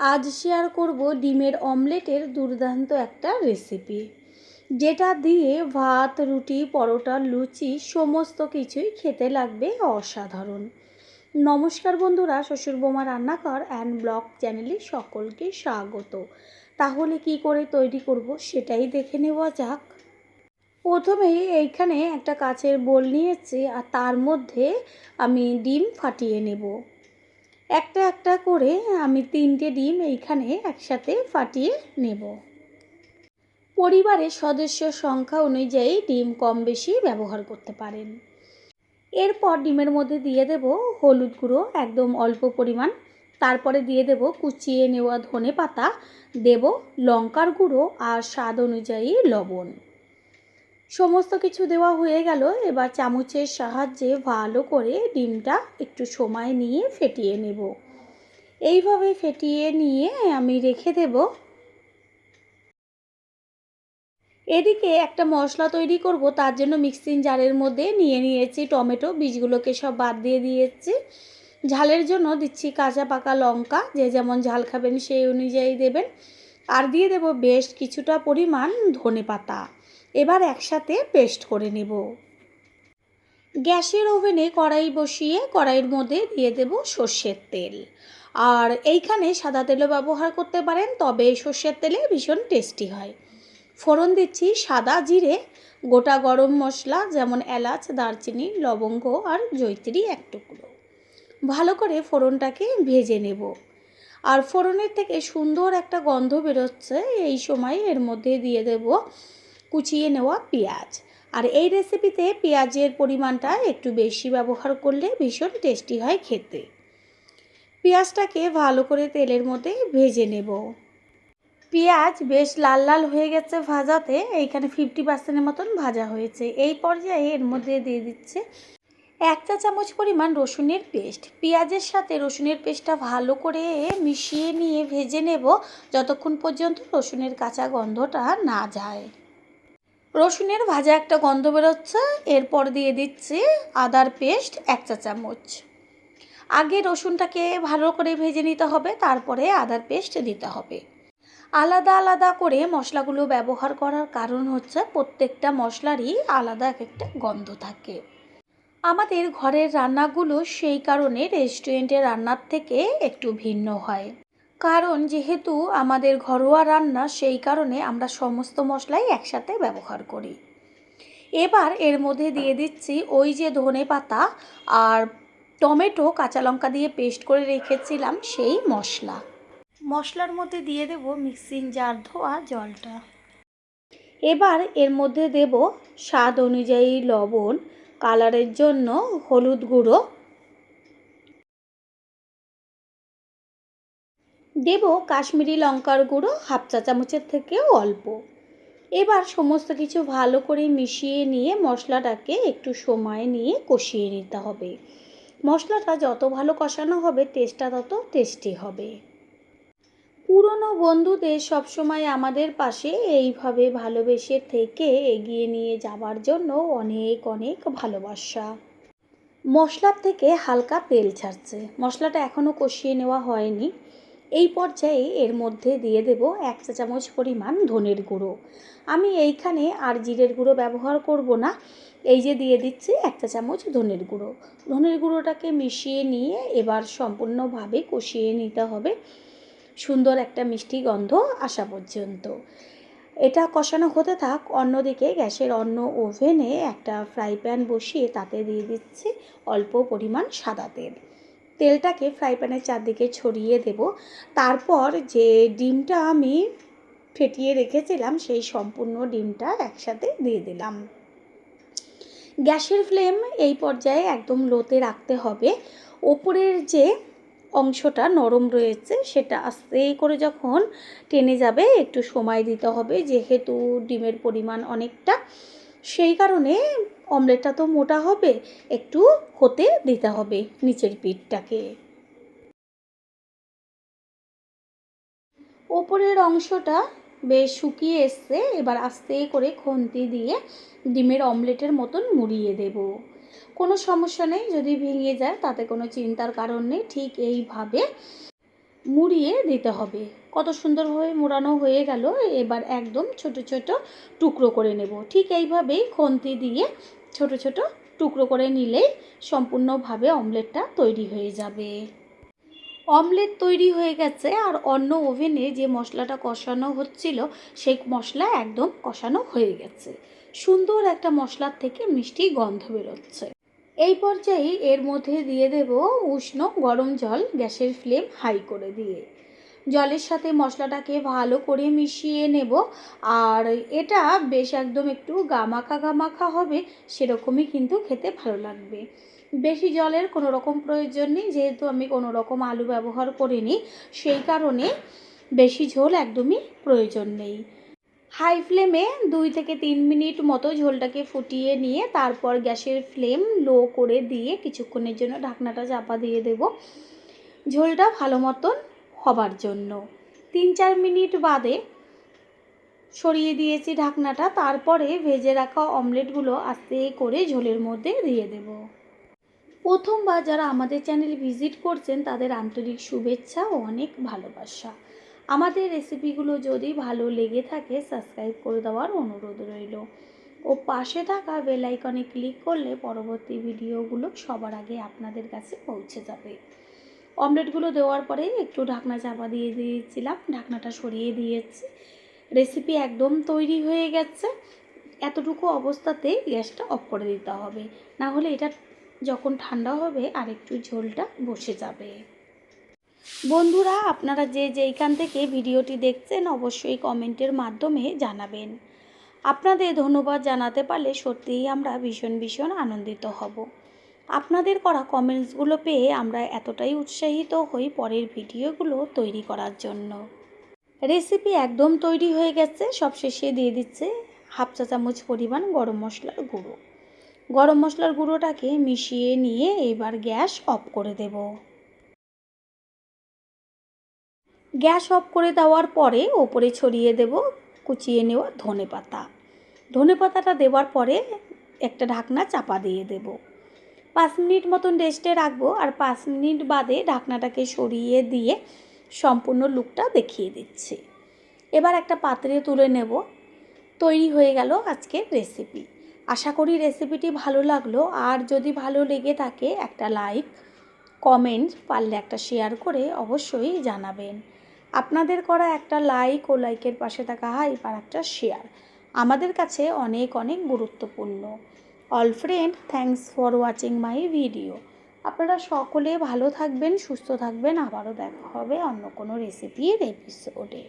আজ শেয়ার করব ডিমের অমলেটের দুর্দান্ত একটা রেসিপি, যেটা দিয়ে ভাত, রুটি, পরোটা, লুচি সমস্ত কিছুই খেতে লাগবে অসাধারণ। নমস্কার বন্ধুরা, শ্বশুর বোমা রান্নাঘর অ্যান্ড ব্লগ চ্যানেলে সকলকে স্বাগত। তাহলে কি করে তৈরি করব সেটাই দেখে নেওয়া যাক। প্রথমেই এইখানে একটা কাচের বোল নিয়েছি আর তার মধ্যে আমি ডিম ফাটিয়ে নেব। একটা একটা করে আমি 3টে ডিম এইখানে একসাথে ফাটিয়ে নেব। পরিবারের সদস্য সংখ্যা অনুযায়ী ডিম কম বেশি ব্যবহার করতে পারেন। এরপর ডিমের মধ্যে দিয়ে দেব হলুদ গুঁড়ো একদম অল্প পরিমাণ, তারপরে দিয়ে দেব কুচিয়ে নেওয়া ধনেপাতা, দেব লঙ্কার গুঁড়ো আর স্বাদ অনুযায়ী লবণ। সমস্ত কিছু দেওয়া হয়ে গেল। এবার চামচের সাহায্যে ভালো করে ডিমটা একটু সময় নিয়ে ফেটিয়ে নেব। এইভাবে ফেটিয়ে নিয়ে আমি রেখে দেব। এদিকে একটা মশলা তৈরি করব, তার জন্য মিক্সিং জারের মধ্যে নিয়েছি টমেটো, বীজগুলোকে সব বাদ দিয়ে দিয়েছি। ঝালের জন্য দিচ্ছি কাঁচা পাকা লঙ্কা, যে যেমন ঝাল খাবেন সেই অনুযায়ী দেবেন। আর দিয়ে দেব বেশ কিছুটা পরিমাণ ধনেপাতা। এবার একসাথে পেস্ট করে নেব। গ্যাসের ওভেনে কড়াই বসিয়ে কড়াইয়ের মধ্যে দিয়ে দেব সর্ষের তেল। আর এইখানে সাদা তেলও ব্যবহার করতে পারেন, তবে সর্ষের তেলে ভীষণ টেস্টি হয়। ফোড়ন দিচ্ছি সাদা জিরে, গোটা গরম মশলা যেমন এলাচ, দারচিনি, লবঙ্গ আর জয়িত্রী এক টুকরো। ভালো করে ফোড়নটাকে ভেজে নেব। আর ফোড়নের থেকে সুন্দর একটা গন্ধ বেরোচ্ছে, এই সময় এর মধ্যে দিয়ে দেব কুচিয়ে নেওয়া পেঁয়াজ। আর এই রেসিপিতে পেঁয়াজের পরিমাণটা একটু বেশি ব্যবহার করলে ভীষণ টেস্টি হয় খেতে। পেঁয়াজটাকে ভালো করে তেলের মধ্যে ভেজে নেব। পেঁয়াজ বেশ লাল লাল হয়ে গেছে ভাজাতে, এইখানে 50% মতন ভাজা হয়েছে। এই পর্যায়ে এর মধ্যে দিয়ে দিচ্ছে 1 চা চামচ পরিমাণ রসুনের পেস্ট। পেঁয়াজের সাথে রসুনের পেস্টটা ভালো করে মিশিয়ে নিয়ে ভেজে নেব যতক্ষণ পর্যন্ত রসুনের কাঁচা গন্ধটা না যায়। রসুনের ভাজা একটা গন্ধ বেরোচ্ছে, এরপর দিয়ে দিচ্ছি আদার পেস্ট 1 চা চামচ। আগে রসুনটাকে ভালো করে ভেজে নিতে হবে, তারপরে আদার পেস্ট দিতে হবে। আলাদা আলাদা করে মশলাগুলো ব্যবহার করার কারণ হচ্ছে প্রত্যেকটা মশলারই আলাদা একটা গন্ধ থাকে। আমাদের ঘরের রান্নাগুলো সেই কারণে রেস্টুরেন্টের রান্নার থেকে একটু ভিন্ন হয়, কারণ যেহেতু আমাদের ঘরোয়া রান্না সেই কারণে আমরা সমস্ত মশলাই একসাথে ব্যবহার করি। এবার এর মধ্যে দিয়ে দিচ্ছি ওই যে ধনেপাতা আর টমেটো কাঁচা লঙ্কা দিয়ে পেস্ট করে রেখেছিলাম সেই মশলার মধ্যে দিয়ে দেব মিক্সিং জার ধোয়া জলটা। এবার এর মধ্যে দেব স্বাদ অনুযায়ী লবণ, কালারের জন্য হলুদ গুঁড়ো, দেব কাশ্মীরি লঙ্কার গুঁড়ো 1/2 চা চামচের থেকেও অল্প। এবার সমস্ত কিছু ভালো করে মিশিয়ে নিয়ে মশলাটাকে একটু সময় নিয়ে কষিয়ে নিতে হবে। মশলাটা যত ভালো কষানো হবে টেস্টটা তত টেস্টি হবে। পুরনো বন্ধুদের সবসময় আমাদের পাশে এইভাবে ভালোবেসে থেকে এগিয়ে নিয়ে যাওয়ার জন্য অনেক অনেক ভালোবাসা। মশলার থেকে হালকা তেল ছাড়ছে, মশলাটা এখনও কষিয়ে নেওয়া হয়নি। এই পর্যায়ে এর মধ্যে দিয়ে দেব 1 চা চামচ পরিমাণ ধনের গুঁড়ো। আমি এইখানে আর জিরের গুঁড়ো ব্যবহার করব না, এই যে দিয়ে দিচ্ছি 1 চা চামচ ধনের গুঁড়ো। ধনের গুঁড়োটাকে মিশিয়ে নিয়ে এবার সম্পূর্ণভাবে কষিয়ে নিতে হবে সুন্দর একটা মিষ্টি গন্ধ আসা পর্যন্ত। এটা কষানো হতে থাক। অন্যদিকে গ্যাসের অন্য ওভেনে একটা ফ্রাই প্যান বসিয়ে তাতে দিয়ে দিচ্ছি অল্প পরিমাণ সাদা তেল। তেলটাকে ফ্রাই প্যানের চারদিকে ছড়িয়ে দেব। তারপর যে ডিমটা আমি ফেটিয়ে রেখেছিলাম সেই সম্পূর্ণ ডিমটা একসাথে দিয়ে দিলাম। গ্যাসের ফ্লেম এই পর্যায়ে একদম লোতে রাখতে হবে। ওপরের যে অংশটা নরম রয়েছে সেটা আস্তে করে যখন টেনে যাবে একটু সময় দিতে হবে, যেহেতু ডিমের পরিমাণ অনেকটা, সেই কারণে অমলেটটা তো মোটা হবে, একটু হতে দিতে হবে নিচের পিঠটাকে। ওপরের অংশটা বেশ শুকিয়ে এসছে, এবার আস্তে করে খুন্তি দিয়ে ডিমের অমলেটের মতন মুড়িয়ে দেব। কোনো সমস্যা নেই, যদি ভেঙে যায় তাতে কোনো চিন্তার কারণ নেই। ঠিক এইভাবে মুড়িয়ে দিতে হবে। কত সুন্দরভাবে মোড়ানো হয়ে গেল। এবার একদম ছোট ছোট টুকরো করে নেব। ঠিক এইভাবেই খুন্তি দিয়ে ছোট ছোট টুকরো করে নিলেই সম্পূর্ণভাবে অমলেটটা তৈরি হয়ে যাবে। অমলেট তৈরি হয়ে গেছে, আর অন্য ওভেনে যে মশলাটা কষানো হচ্ছিল সেই মশলা একদম কষানো হয়ে গেছে। সুন্দর একটা মশলার থেকে মিষ্টি গন্ধ বেরোচ্ছে। এই পর্যায়ে এর মধ্যে দিয়ে দেব উষ্ণ গরম জল, গ্যাসের ফ্লেম হাই করে দিয়ে জলের সাথে মশলাটাকে ভালো করে মিশিয়ে নেব। আর এটা বেশ একদম একটু গামাখা গামাখা হবে, সেরকমই কিন্তু খেতে ভালো লাগবে। বেশি জলের কোনো রকম প্রয়োজন নেই, যেহেতু আমি কোনো রকম আলু ব্যবহার করিনি, সেই কারণে বেশি ঝোল একদমই প্রয়োজন নেই। হাই ফ্লেমে 2 থেকে 3 মিনিট মতো ঝোলটাকে ফুটিয়ে নিয়ে তারপর গ্যাসের ফ্লেম লো করে দিয়ে কিছুক্ষণের জন্য ঢাকনাটা চাপা দিয়ে দেব ঝোলটা ভালো মতন হবার জন্য। 3-4 মিনিট বাদে সরিয়ে দিয়েছি ঢাকনাটা। তারপরে ভেজে রাখা অমলেটগুলো আস্তে করে ঝোলের মধ্যে দিয়ে দেব। প্রথমবার যারা আমাদের চ্যানেল ভিজিট করছেন তাদের আন্তরিক শুভেচ্ছা ও অনেক ভালোবাসা। আমাদের রেসিপিগুলো যদি ভালো লেগে থাকে সাবস্ক্রাইব করে দেওয়ার অনুরোধ রইল, ও পাশে থাকা বেল আইকনে ক্লিক করলে পরবর্তী ভিডিওগুলো সবার আগে আপনাদের কাছে পৌঁছে যাবে। অমলেটগুলো দেওয়ার পরে একটু ঢাকনা চাপা দিয়ে দিয়েছিলাম, ঢাকনাটা সরিয়ে দিয়েছি। রেসিপি একদম তৈরি হয়ে গেছে। এতটুকু অবস্থাতেই গ্যাসটা অফ করে দিতে হবে, না হলে এটা যখন ঠান্ডা হবে আর একটু ঝোলটা বসে যাবে। বন্ধুরা, আপনারা যে যেইখান থেকে ভিডিওটি দেখছেন অবশ্যই কমেন্টের মাধ্যমে জানাবেন। আপনাদের ধন্যবাদ জানাতে পারলে সত্যিই আমরা ভীষণ ভীষণ আনন্দিত হব। আপনাদের করা কমেন্টসগুলো পেয়ে আমরা এতটাই উৎসাহিত হই পরের ভিডিওগুলো তৈরি করার জন্য। রেসিপি একদম তৈরি হয়ে গেছে। সবশেষে দিয়ে দিচ্ছে 1/2 চা চামচ পরিমাণ গরম মশলার গুঁড়ো। গরম মশলার গুঁড়োটাকে মিশিয়ে নিয়ে এবার গ্যাস অফ করে দেব। গ্যাস অফ করে দেওয়ার পরে ওপরে ছড়িয়ে দেব কুচিয়ে নেওয়া ধনেপাতা। ধনেপাতাটা দেওয়ার পরে একটা ঢাকনা চাপা দিয়ে দেব। 5 মিনিট মতন রেস্টে রাখবো, আর 5 মিনিট বাদে ঢাকনাটাকে সরিয়ে দিয়ে সম্পূর্ণ লুকটা দেখিয়ে দিচ্ছি। এবার একটা পাত্রে তুলে নেব। তৈরি হয়ে গেল আজকের রেসিপি। আশা করি রেসিপিটি ভালো লাগলো, আর যদি ভালো লেগে থাকে একটা লাইক, কমেন্ট, পারলে একটা শেয়ার করে অবশ্যই জানাবেন। আপনাদের করা একটা লাইক ও লাইকের পাশে থাকা হাইপ আর একটা শেয়ার আমাদের কাছে অনেক অনেক গুরুত্বপূর্ণ। All friend, thanks for watching my video. আপনারা সকলে ভালো থাকবেন, সুস্থ থাকবেন। আবারও দেখা হবে অন্য কোনো রেসিপির এপিসোডে।